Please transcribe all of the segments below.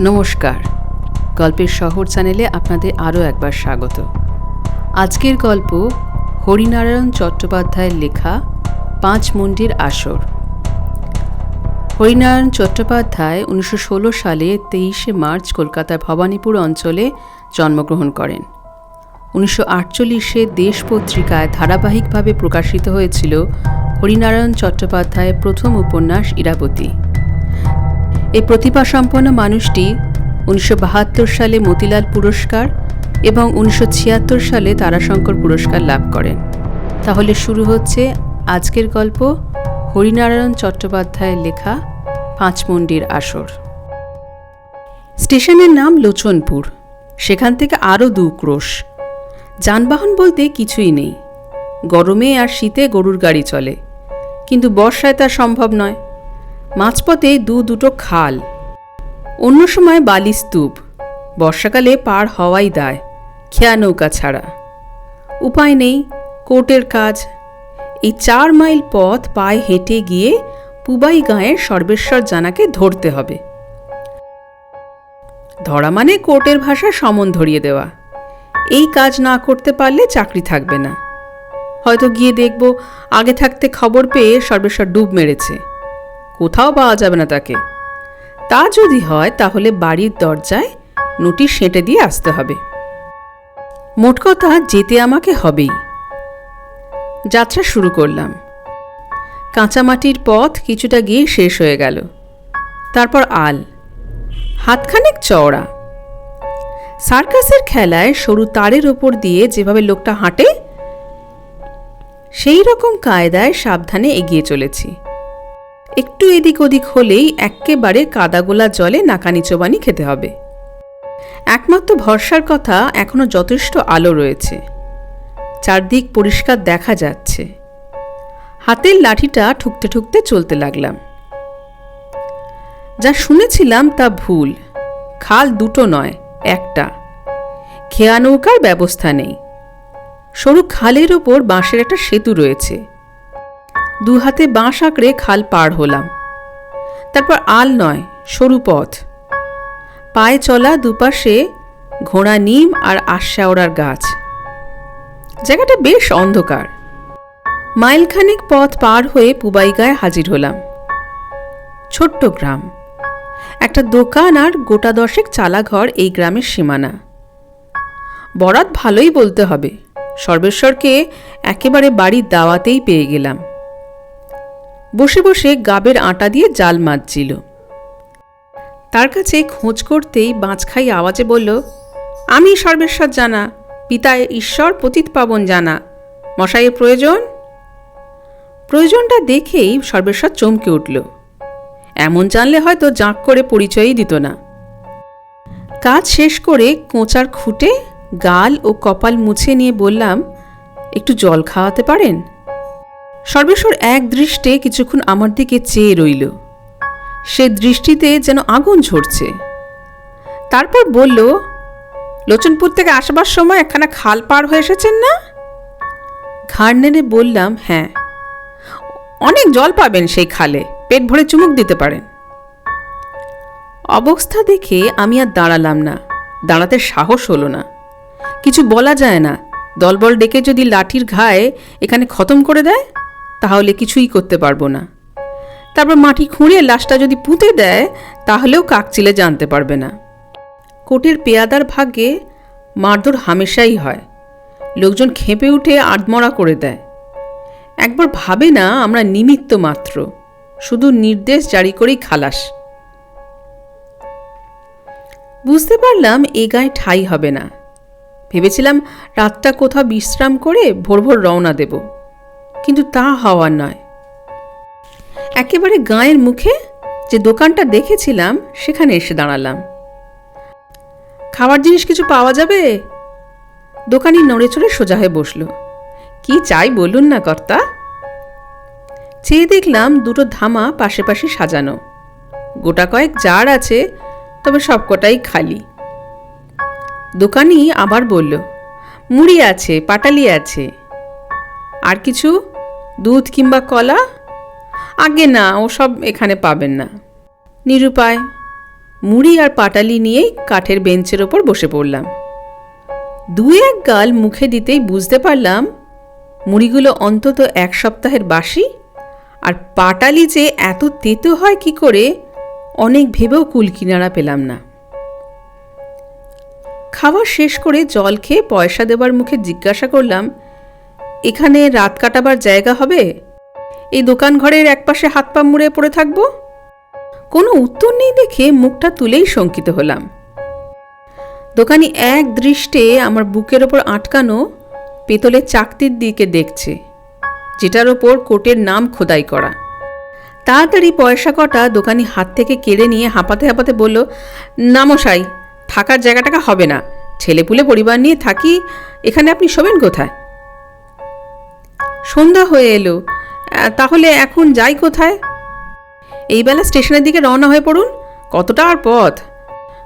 নমস্কার, গল্পের শহর চ্যানেলে আপনাদের আরও একবার স্বাগত। আজকের গল্প হরিনারায়ণ চট্টোপাধ্যায়ের লেখা ৫ মুন্ডির আসর। হরিনারায়ণ চট্টোপাধ্যায় 1916 সালে 23শে মার্চ কলকাতার ভবানীপুর অঞ্চলে জন্মগ্রহণ করেন। 1948-এ দেশ পত্রিকায় ধারাবাহিকভাবে প্রকাশিত হয়েছিল হরিনারায়ণ চট্টোপাধ্যায়ের প্রথম উপন্যাস ইরাবতী। এই প্রতিভাসম্পন্ন মানুষটি 1972 সালে মতিলাল পুরস্কার এবং 1976 সালে তারাশঙ্কর পুরস্কার লাভ করেন। তাহলে শুরু হচ্ছে আজকের গল্প হরিনারায়ণ চট্টোপাধ্যায়ের লেখা ৫ মুন্ডির আসর। স্টেশনের নাম লোচনপুর। সেখান থেকে আরও 2 ক্রোশ। যানবাহন বলতে কিছুই নেই। গরমে আর শীতে গরুর গাড়ি চলে, কিন্তু বর্ষায় তা সম্ভব নয়। মাঝপথে দুটো খাল, অন্য সময় বালি স্তূপ। বর্ষাকালে পার হওয়াই দায়, খেয়া নৌকা ছাড়া। উপায় নেই, কোর্টের কাজ। এই 4 মাইল পথ পায়ে হেঁটে গিয়ে পুবাই গাঁয়ের সর্বেশ্বর জানাকে ধরতে হবে। ধরা মানে কোর্টের ভাষায় সমন ধরিয়ে দেওয়া। এই কাজ না করতে পারলে চাকরি থাকবে না। হয়তো গিয়ে দেখব আগে থাকতে খবর পেয়ে সর্বেশ্বর ডুব মেরেছে, কোথাও পাওয়া যাবে না তাকে। তা যদি হয় তাহলে বাড়ির দরজায় নোটিশ সেঁটে দিয়ে আসতে হবে। মোট কথা যেতে আমাকে হবেই। যাত্রা শুরু করলাম। কাঁচামাটির পথ কিছুটা গিয়ে শেষ হয়ে গেল। তারপর আল, হাতখানেক চওড়া। সার্কাসের খেলায় সরু তারের ওপর দিয়ে যেভাবে লোকটা হাঁটে, সেই রকম কায়দায় সাবধানে এগিয়ে চলেছি। একটু এদিক ওদিক হলেই একেবারে কাদাগোলা জলে নাকানি চোবানি খেতে হবে। একমাত্র ভরসার কথা, এখনো যথেষ্ট আলো রয়েছে, চারদিক পরিষ্কার দেখা যাচ্ছে। হাতের লাঠিটা ঠুকতে ঠুকতে চলতে লাগলাম। যা শুনেছিলাম তা ভুল। খাল 2 নয়, 1টা। খেয়া নৌকার ব্যবস্থা নেই। সরু খালের ওপর বাঁশের একটা সেতু রয়েছে। 2 হাতে বাঁশ আঁকড়ে খাল পার হলাম। তারপর আল নয়, সরু পথ। পায়ে চলা, দুপাশে ঘোড়া নিম আর আশাওড়ার গাছ। জায়গাটা বেশ অন্ধকার। মাইলখানেক পথ পার হয়ে পুবাইগাঁয়ে হাজির হলাম। ছোট্ট গ্রাম। একটা দোকান আর গোটা 10 চালাঘর এই গ্রামের সীমানা। বরাত ভালোই বলতে হবে। সর্বেশ্বরকে একেবারে বাড়ির দাওয়াতেই পেয়ে গেলাম। বসে বসে গাবের আটা দিয়ে জাল মাজছিল। তার কাছে খোঁজ করতেই বাঁচখাই আওয়াজে বলল, আমি সর্বেশ্বর জানা, পিতা ঈশ্বর পতিত পাবন জানা। মশাইয়ের প্রয়োজন? প্রয়োজনটা দেখেই সর্বেশ্বর চমকে উঠল। এমন জানলে হয়তো জাঁক করে পরিচয়ই দিত না। কাজ শেষ করে কোঁচার খুঁটে গাল ও কপাল মুছে নিয়ে বললাম, একটু জল খাওয়াতে পারেন? সর্বেশ্বর এক দৃষ্টে কিছুক্ষণ আমার দিকে চেয়ে রইল। সে দৃষ্টিতে যেন আগুন ঝরছে। তারপর বলল, লোচনপুর থেকে আসবার সময় একখানা খাল পার হয়ে এসেছেন না? ঘাড় নেড়ে বললাম, হ্যাঁ। অনেক জল পাবেন সেই খালে, পেট ভরে চুমুক দিতে পারেন। অবস্থা দেখে আমি আর দাঁড়ালাম না। দাঁড়াতে সাহস হলো না। কিছু বলা যায় না। দলবল ডেকে যদি লাঠির ঘায়ে এখানে খতম করে দেয়, তাহলে কিছুই করতে পারবো না। তারপর মাটি খুঁড়ে লাশটা যদি পুঁতে দেয়, তাহলেও কাকচিলে জানতে পারবে না। কোর্টের পেয়াদার ভাগ্যে মারধর হামেশাই হয়। লোকজন খেপে উঠে আধমরা করে দেয়। একবার ভাবে না আমরা নিমিত্ত মাত্র, শুধু নির্দেশ জারি করেই খালাস। বুঝতে পারলাম এ গায়ে ঠাঁই হবে না। ভেবেছিলাম রাতটা কোথাও বিশ্রাম করে ভোর ভোর রওনা দেব, কিন্তু তা হওয়ার নয়। একেবারে গাঁয়ের মুখে যে দোকানটা দেখেছিলাম সেখানে এসে দাঁড়ালাম। খাবার জিনিস কিছু পাওয়া যাবে? দোকানি নড়ে চড়ে সোজা হয়ে বসল। কি চাই বলুন না কর্তা? চেয়ে দেখলাম 2টো ধামা পাশে পাশে সাজানো। গোটা কয়েক জার আছে, তবে সবকটাই খালি। দোকানি আবার বলল, মুড়ি আছে, পাটালি আছে। আর কিছু? দুধ কিংবা কলা? আগে না, ওসব এখানে পাবেন না। নিরুপায়। মুড়ি আর পাটালি নিয়েই কাঠের বেঞ্চের ওপর বসে পড়লাম। দু এক গাল মুখে দিতেই বুঝতে পারলাম মুড়িগুলো অন্তত 1 সপ্তাহের বাসি, আর পাটালি যে এত তেতো হয় কি করে অনেক ভেবেও কুল কিনারা পেলাম না। খাওয়া শেষ করে জল খেয়ে পয়সা দেবার মুখে জিজ্ঞাসা করলাম, এখানে রাত কাটাবার জায়গা হবে? এই দোকান ঘরের একপাশে হাত পা মুড়ে পড়ে থাকবো? কোনো উত্তর নেই দেখে মুখটা তুলেই শঙ্কিত হলাম। দোকানি এক দৃষ্টে আমার বুকের ওপর আটকানো পেতলের চাকতির দিকে দেখছে, যেটার ওপর কোটের নাম খোদাই করা। তাড়াতাড়ি পয়সা কটা দোকানি হাত থেকে কেড়ে নিয়ে হাঁপাতে হাঁপাতে বলল, না মশাই, থাকার জায়গাটাকা হবে না, ছেলেপুলে পরিবার নিয়ে থাকি, এখানে আপনি শোবেন কোথায়? সন্ধ্যা হয়ে এলো, তাহলে এখন যাই কোথায়? এই বেলা স্টেশনের দিকে রওনা হয়ে পড়ুন। কতটা আর পথ?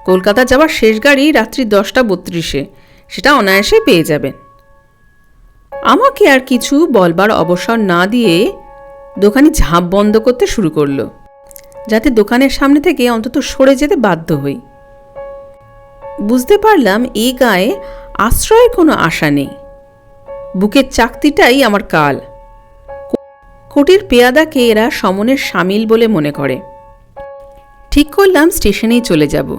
কলকাতা যাওয়ার শেষ গাড়ি রাত্রি 10:32, সেটা অনায়াসে পেয়ে যাবেন। আমাকে আর কিছু বলবার অবসর না দিয়ে দোকানি ঝাঁপ বন্ধ করতে শুরু করলো, যাতে দোকানের সামনে থেকে অন্তত সরে যেতে বাধ্য হই। বুঝতে পারলাম এই গায়ে আশ্রয়ের কোনো আশা নেই। বুকের চাকতিটাই আমার কাল। কোটির পেয়াদাকে এরা সমনের সামিল বলে মনে করে। ঠিক করলাম স্টেশনেই চলে যাব।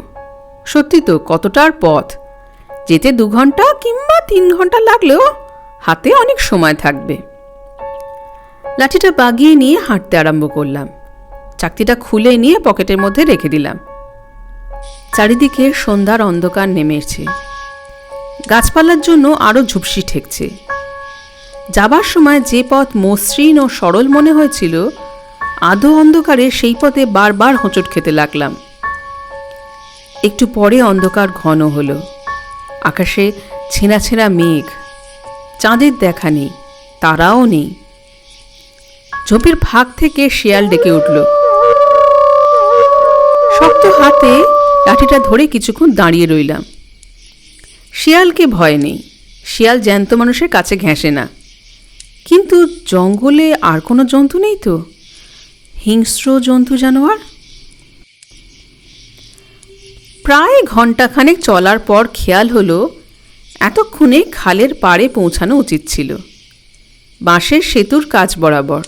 সত্যি তো, কতটার পথ? যেতে 2 ঘন্টা কিংবা 3 ঘন্টা লাগলেও হাতে অনেক সময় থাকবে। লাঠিটা বাগিয়ে নিয়ে হাঁটতে আরম্ভ করলাম। চাকতিটা খুলে নিয়ে পকেটের মধ্যে রেখে দিলাম। চারিদিকে সন্ধ্যার অন্ধকার নেমে এসেছে। গাছপালার জন্য আরও ঝুপসি ঠেকছে। যাবার সময় যে পথ মসৃণ ও সরল মনে হয়েছিল, আধো অন্ধকারে সেই পথে বারবার হোঁচট খেতে লাগলাম। একটু পরে অন্ধকার ঘন হলো। আকাশে ছেঁড়া ছেঁড়া মেঘ, চাঁদের দেখা নেই, তারাও নেই। ঝোপের ফাঁক থেকে শিয়াল ডেকে উঠল। শক্ত হাতে লাঠিটা ধরে কিছুক্ষণ দাঁড়িয়ে রইলাম। শিয়ালকে ভয় নেই, শিয়াল জ্যান্ত মানুষের কাছে ঘেঁষে না। কিন্তু জঙ্গলে আর কোনো জন্তু নেই তো? হিংস্র জন্তু জানোয়ার? প্রায় ঘণ্টাখানেক চলার পর খেয়াল হলো এতক্ষণে খালের পাড়ে পৌঁছানো উচিত ছিল, বাঁশের সেতুর কাছ বরাবর।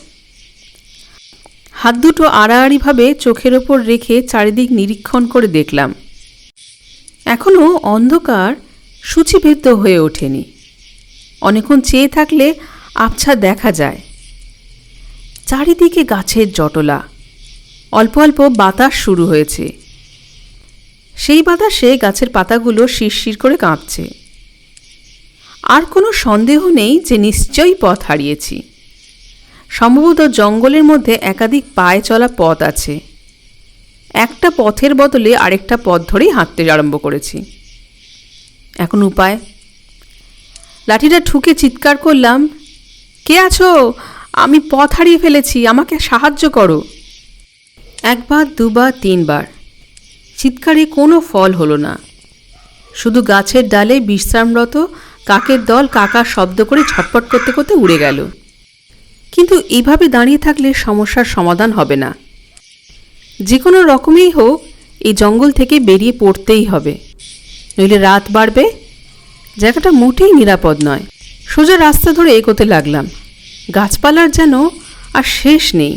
হাত দুটো আড়াআড়িভাবে চোখের ওপর রেখে চারিদিক নিরীক্ষণ করে দেখলাম। এখনও অন্ধকার সূচিভেদ্য হয়ে ওঠেনি। অনেকক্ষণ চেয়ে থাকলে আবছা দেখা যায়। চারিদিকে গাছের জটলা, অল্প অল্প বাতাস শুরু হয়েছে। সেই বাতাসে গাছের পাতাগুলো শিরশির করে কাঁপছে। আর কোনো সন্দেহ নেই যে নিশ্চয়ই পথ হারিয়েছি। সম্ভবত জঙ্গলের মধ্যে একাধিক পায়ে চলা পথ আছে। একটা পথের বদলে আরেকটা পথ ধরেই হাঁটতে আরম্ভ করেছি। এখন উপায়? লাঠিটা ঠুকে চিৎকার করলাম, কে আছো? আমি পথ হারিয়ে ফেলেছি, আমাকে সাহায্য করো। 1 বার 2 বার 3 বার। চিৎকারে কোনো ফল হলো না। শুধু গাছের ডালে বিশ্রামরত কাকের দল কাকার শব্দ করে ছটপট করতে করতে উড়ে গেল। কিন্তু এইভাবে দাঁড়িয়ে থাকলে সমস্যার সমাধান হবে না। যে কোনো রকমেই হোক এই জঙ্গল থেকে বেরিয়ে পড়তেই হবে, নইলে রাত বাড়বে। জায়গাটা মোটেই নিরাপদ নয়। সোজা রাস্তা ধরে এগোতে লাগলাম। গাছপালার যেন আর শেষ নেই।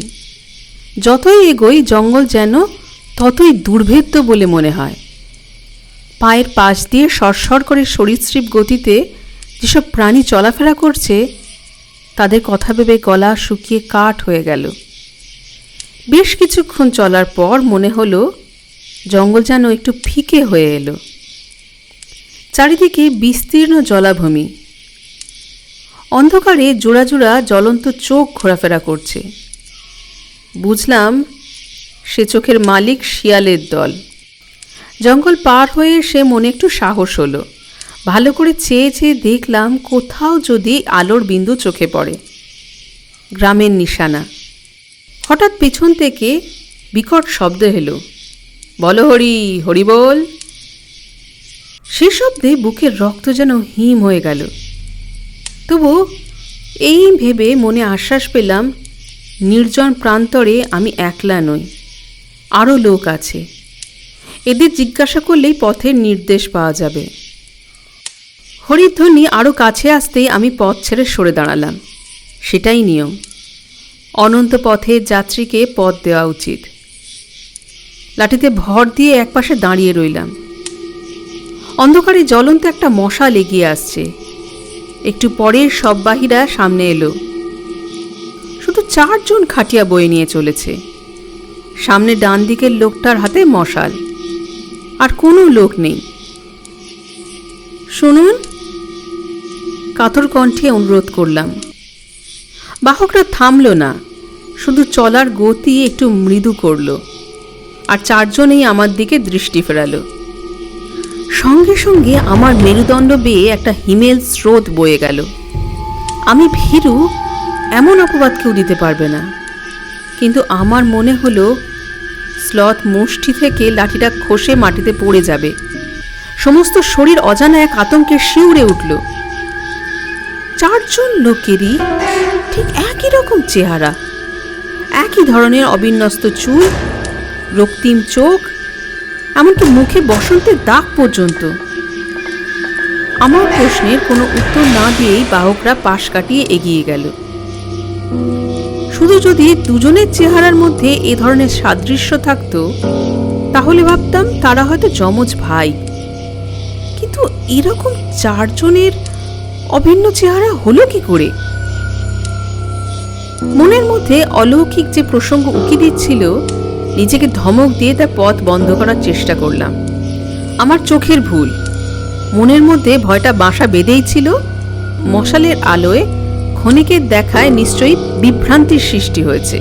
যতই এগোই জঙ্গল যেন ততই দুর্ভেদ্য বলে মনে হয়। পায়ের পাশ দিয়ে সরসর করে সরীসৃপ গতিতে যেসব প্রাণী চলাফেরা করছে, তাদের কথা ভেবে গলা শুকিয়ে কাঠ হয়ে গেল। বেশ কিছুক্ষণ চলার পর মনে হলো জঙ্গল যেন একটু ফিকে হয়ে এলো। চারিদিকে বিস্তীর্ণ জলাভূমি। অন্ধকারে জোড়া জোড়া জ্বলন্ত চোখ ঘোরাফেরা করছে। বুঝলাম সে চোখের মালিক শিয়ালের দল। জঙ্গল পার হয়ে সে মনে একটু সাহস হলো। ভালো করে চেয়ে চেয়ে দেখলাম কোথাও যদি আলোর বিন্দু চোখে পড়ে। গ্রামের নিশানা। হঠাৎ পেছন থেকে বিকট শব্দ এলো, বলো হরি, হরি বল। সে শব্দে বুকের রক্ত যেন হিম হয়ে গেল। তবু এই ভেবে মনে আশ্বাস পেলাম নির্জন প্রান্তরে আমি একলা নই, আরও লোক আছে। এদের জিজ্ঞাসা করলেই পথের নির্দেশ পাওয়া যাবে। হরিধ্বনি আরও কাছে আসতেই আমি পথ ছেড়ে সরে দাঁড়ালাম। সেটাই নিয়ম। অনন্ত পথের যাত্রীকে পথ দেওয়া উচিত। লাঠিতে ভর দিয়ে একপাশে দাঁড়িয়ে রইলাম। অন্ধকারে জ্বলন্ত একটা মশাল এগিয়ে আসছে। একটু পরে শববাহীরা সামনে এলো। শুধু 4 জন খাটিয়া বয়ে নিয়ে চলেছে। সামনে ডান দিকের লোকটার হাতে মশাল, আর কোনো লোক নেই। শুনুন, কাতর কণ্ঠে অনুরোধ করলাম। বাহকরা থামল না, শুধু চলার গতি একটু মৃদু করল, আর 4 জনেই আমার দিকে দৃষ্টি ফেরালো। সঙ্গে সঙ্গে আমার মেরুদণ্ড বেয়ে একটা হিমেল স্রোত বয়ে গেল। আমি ভীরু, এমন অপবাদ কেউ দিতে পারবে না, কিন্তু আমার মনে হলো স্লথ মুষ্টি থেকে লাঠিটা খসে মাটিতে পড়ে যাবে। সমস্ত শরীর অজানা এক আতঙ্কে শিউরে উঠল। 4 জন লোকেরই ঠিক একই রকম চেহারা, একই ধরনের অবিন্যস্ত চুল, রক্তিম চোখ, এমনকি মুখে বসন্তের দাগ পর্যন্ত। আমার প্রশ্নের কোনো উত্তর না দিয়েই বাহকরা পাশ কাটিয়ে এগিয়ে গেল। শুধু যদি দুজনের চেহারার মধ্যে এ ধরনের সাদৃশ্য থাকতো, তাহলে ভাবতাম তারা হয়তো যমজ ভাই। কিন্তু এরকম 4 জনের অভিন্ন চেহারা হলো কি করে? মনের মধ্যে অলৌকিক যে প্রসঙ্গ উকি দিচ্ছিল, নিজেকে ধমক দিয়ে তার পথ বন্ধ করার চেষ্টা করলাম। আমার চোখের ভুল। মনের মধ্যে ভয়টা বাসা বেঁধেই ছিল। মশালের আলোয় ক্ষণিকের দেখায় নিশ্চয়ই বিভ্রান্তির সৃষ্টি হয়েছে।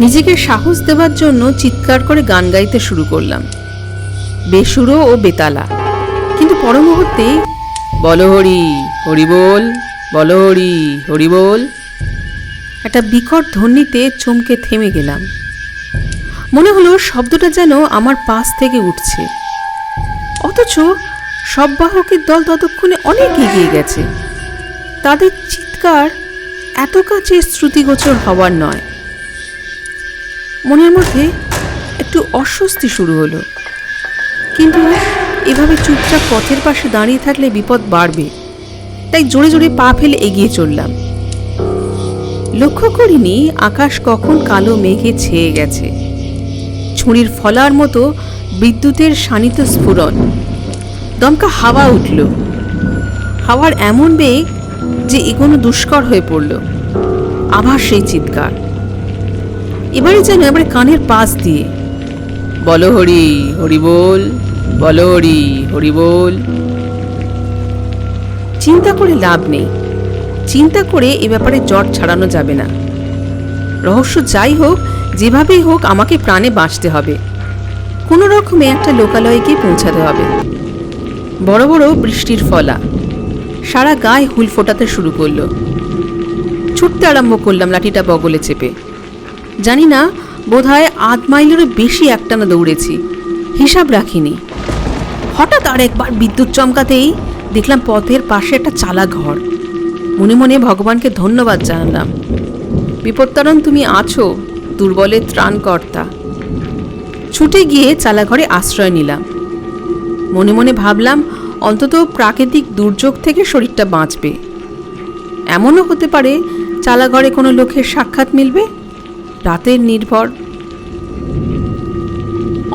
নিজেকে সাহস দেওয়ার জন্য চিৎকার করে গান গাইতে শুরু করলাম, বেসুরো ও বেতালা। কিন্তু পর মুহূর্তেই বলো হরি হরি বল, বলো হরি হরি বল, একটা বিকট ধ্বনিতে চমকে থেমে গেলাম। মনে হলো শব্দটা যেন আমার পাশ থেকে উঠছে, অথচ সব বাহকের দল ততক্ষণে অনেক এগিয়ে গেছে। তাদের চিৎকার এত কাছে শ্রুতিগোচর হওয়ার নয়। মনের মধ্যে একটু অস্বস্তি শুরু হলো, কিন্তু এভাবে চুপচাপ পথের পাশে দাঁড়িয়ে থাকলে বিপদ বাড়বে, তাই জোরে জোরে পা ফেলে এগিয়ে চললাম। লক্ষ্য করিনি আকাশ কখন কালো মেঘে ছেয়ে গেছে। ছুরির ফলার মতো বিদ্যুতের শানিত স্ফুরণ। দমকা হাওয়া উঠল। হাওয়ার এমন বেগ যে এগোনো দুষ্কর হয়ে পড়ল। আবার সেই চিৎকার, এবারে যেন এবারে কানের পাশ দিয়ে, বলো হরি হরি বল, বলো হরি হরি বল। চিন্তা করে লাভ নেই। চিন্তা করে এ ব্যাপারে জট ছাড়ানো যাবে না। রহস্য যাই হোক, যেভাবেই হোক আমাকে প্রাণে বাঁচতে হবে। কোনো রকমে একটা লোকালয়ে গিয়ে পৌঁছাতে হবে। বড় বড় বৃষ্টির ফলা সারা গায়ে হুল ফোটাতে শুরু করলো। ছুটতে আরম্ভ করলাম লাঠিটা বগলে চেপে। জানি না, বোধহয় 1/2 মাইলেরও বেশি একটানা দৌড়েছি, হিসাব রাখিনি। হঠাৎ আর একবার বিদ্যুৎ চমকাতেই দেখলাম পথের পাশে একটা চালা ঘর। মনে মনে ভগবানকে ধন্যবাদ জানালাম। বিপত্তারণ তুমি আছো, দুর্বলের ত্রাণকর্তা। ছুটে গিয়ে চালাঘরে আশ্রয় নিলাম। মনে মনে ভাবলাম, অন্তত প্রাকৃতিক দুর্যোগ থেকে শরীরটা বাঁচবে। এমনও হতে পারে চালাঘরে কোনো লোকের সাক্ষাৎ মিলবে। রাতের নির্ভর।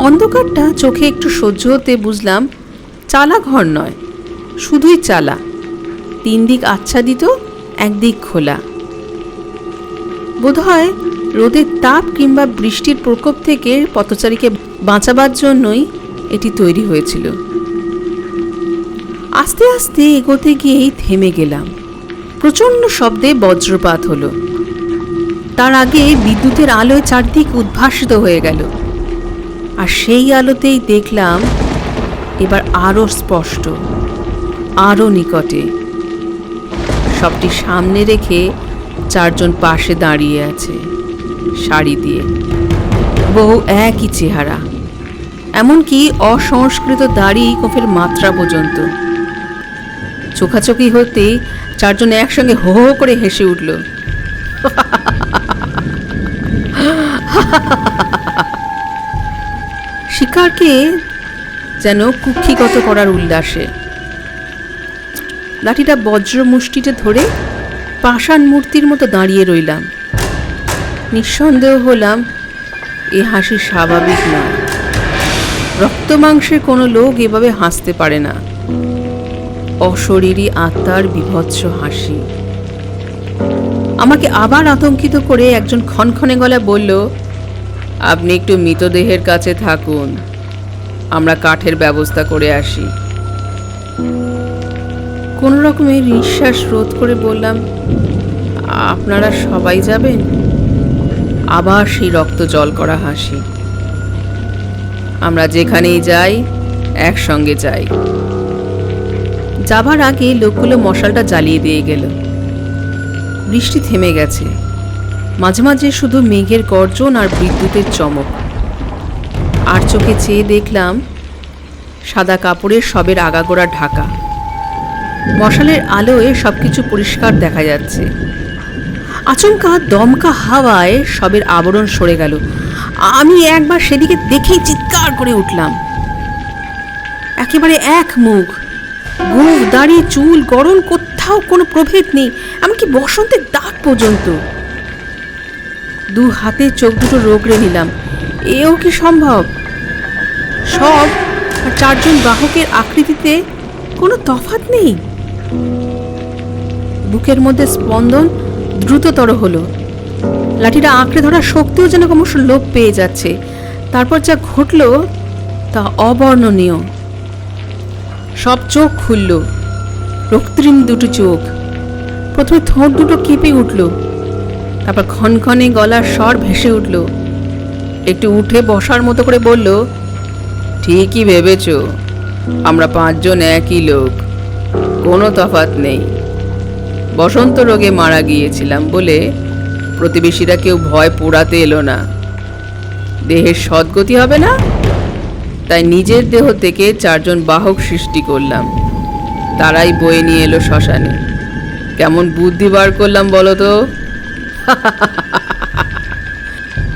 অন্ধকারটা চোখে একটু সহ্য হতে বুঝলাম চালা ঘর নয়, শুধুই চালা। 3 দিক আচ্ছাদিত, একদিক খোলা। বোধহয় রোদের তাপ কিংবা বৃষ্টির প্রকোপ থেকে পথচারীকে বাঁচাবার জন্যই এটি তৈরি হয়েছিল। আস্তে আস্তে এগোতে গিয়েই থেমে গেলাম। প্রচণ্ড শব্দে বজ্রপাত হলো। তার আগে বিদ্যুতের আলোয় চারদিক উদ্ভাসিত হয়ে গেল। আর সেই আলোতেই দেখলাম এবার আরো স্পষ্ট, আরো নিকটে। সবটি সামনে রেখে 4 জন পাশে দাঁড়িয়ে আছে, শাড়ি দিয়ে। বহু একই চেহারা, এমনকি অসংস্কৃত দাড়ি কোফের মাত্রা পর্যন্ত। চোখাচোখি হতেই 4 জন একসঙ্গে হো হো করে হেসে উঠল। অন্ধকারকে যেন কুক্ষিগত করার উল্লাসে লাঠিটা বজ্র মুষ্টিতে ধরে পাষাণ মূর্তির মতো দাঁড়িয়ে রইলাম। নিঃসন্দেহ হলাম এ হাসি স্বাভাবিক নয়। রক্ত মাংসের কোনো লোক এভাবে হাসতে পারে না। অশরীরী আত্মার বীভৎস হাসি। আমাকে আবার আতঙ্কিত করে একজন খনখনে গলায় বলল, আপনি একটু মৃতদেহের কাছে থাকুন, আমরা কাঠের ব্যবস্থা করে আসি। কোনো রকমের নিঃশ্বাস রোধ করে বললাম, আপনারা সবাই যাবেন? আবার সেই রক্ত জল করা হাসি। আমরা যেখানেই যাই একসঙ্গে যাই। যাবার আগে লোকগুলো মশালটা জ্বালিয়ে দিয়ে গেল। বৃষ্টি থেমে গেছে, মাঝে মাঝে শুধু মেঘের গর্জন আর বিদ্যুতের চমক। আর চোখে চেয়ে দেখলাম সাদা কাপড়ের সবের আগাগোড়া ঢাকা। মশালের আলোয় সবকিছু পরিষ্কার দেখা যাচ্ছে। আচমকা দমকা হাওয়ায় সবের আবরণ সরে গেল। আমি একবার সেদিকে দেখেই চিৎকার করে উঠলাম। একেবারে এক মুখ, গোঁফ, দাড়ি, চুল, গড়ন, কোথাও কোনো প্রভেদ নেই, এমনকি বসন্তের দাগ পর্যন্ত। দু হাতে চোখ দুটো রোগড়ে নিলাম। এও কি সম্ভব? সব আর চারজন বাহকের আকৃতিতে কোনো তফাৎ নেই। বুকের মধ্যে স্পন্দন দ্রুততর হলো। লাঠিটা আঁকড়ে ধরার শক্তিও যেন ক্রমশ লোপ পেয়ে যাচ্ছে। তারপর যা ঘটল তা অবর্ণনীয়। সব চোখ খুলল, রক্তিম দুটো চোখ। প্রথমে ঠোঁট দুটো কেঁপে উঠল, তারপর ক্ষণক্ষণে গলার স্বর ভেসে উঠল। একটু উঠে বসার মতো করে বলল, ঠিকই ভেবেছ, আমরা 5 জন একই লোক, কোনো তফাৎ নেই। বসন্ত রোগে মারা গিয়েছিলাম বলে প্রতিবেশীরা কেউ ভয় পোড়াতে এলো না। দেহের সদ্গতি হবে না, তাই নিজের দেহ থেকে 4 জন বাহক সৃষ্টি করলাম। তারাই বয়ে নিয়ে এলো শ্মশানে। কেমন বুদ্ধি বার করলাম বলো তো?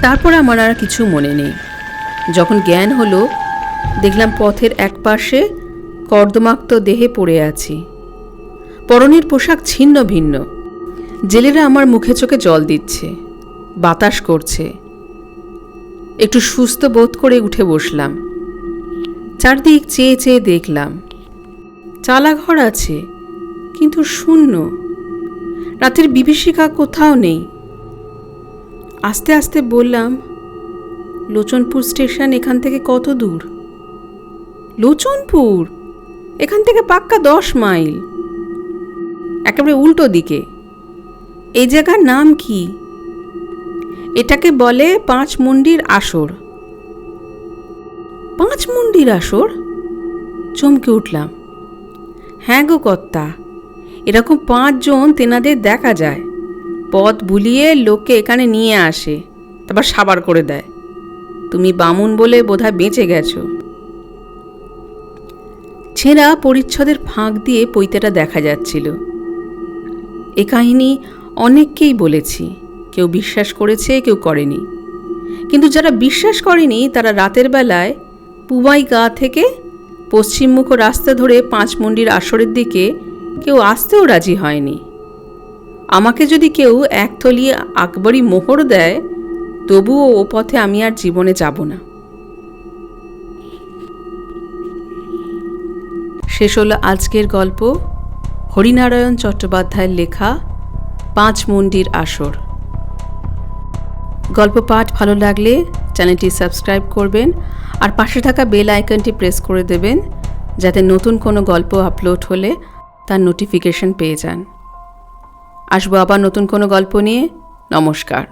তারপর আমার আর কিছু মনে নেই। যখন জ্ঞান হলো, দেখলাম পথের এক পাশে কর্দমাক্ত দেহে পড়ে আছি। পরনের পোশাক ছিন্ন ভিন্ন। জেলেরা আমার মুখে চোখে জল দিচ্ছে, বাতাস করছে। একটু সুস্থ বোধ করে উঠে বসলাম। চারদিক চেয়ে চেয়ে দেখলাম। চালাঘর আছে, কিন্তু শূন্য। রাতের বিভীষিকা কোথাও নেই। আস্তে আস্তে বললাম, লোচনপুর স্টেশন এখান থেকে কত দূর? লোচনপুর এখান থেকে পাক্কা 10 মাইল, একেবারে উল্টো দিকে। এই জায়গার নাম কি? এটাকে বলে 5 মুন্ডির আসর। 5 মুন্ডির আসর? চমকে উঠলাম। হ্যাঁ গো কর্তা, এরকম 5 জন তেনাদের দেখা যায়। পথ ভুলিয়ে লোককে এখানে নিয়ে আসে, তারপর সাবার করে দেয়। তুমি বামুন বলে বোধহয় বেঁচে গেছো। ছেঁড়া পরিচ্ছদের ফাঁক দিয়ে পৈতেটা দেখা যাচ্ছিল। এ কাহিনী অনেককেই বলেছি, কেউ বিশ্বাস করেছে, কেউ করেনি। কিন্তু যারা বিশ্বাস করেনি তারা রাতের বেলায় পুবাই গা থেকে পশ্চিমমুখ রাস্তা ধরে 5 মুন্ডির আসরের দিকে কেউ আসতেও রাজি হয়নি। আমাকে যদি কেউ 1 থলি আকবরী মোহর দেয়, তবুও ও পথে আমি আর জীবনে যাব না। শেষ হলো আজকের গল্প, হরিনারায়ণ চট্টোপাধ্যায়ের লেখা 5 মুন্ডির আসর। গল্প পাঠ ভালো লাগলে চ্যানেলটি সাবস্ক্রাইব করবেন আর পাশে থাকা বেল আইকনটি প্রেস করে দেবেন, যাতে নতুন কোনো গল্প আপলোড হলে তার নোটিফিকেশন পেয়ে যান। আসবো আবার নতুন কোনো গল্প নিয়ে। নমস্কার।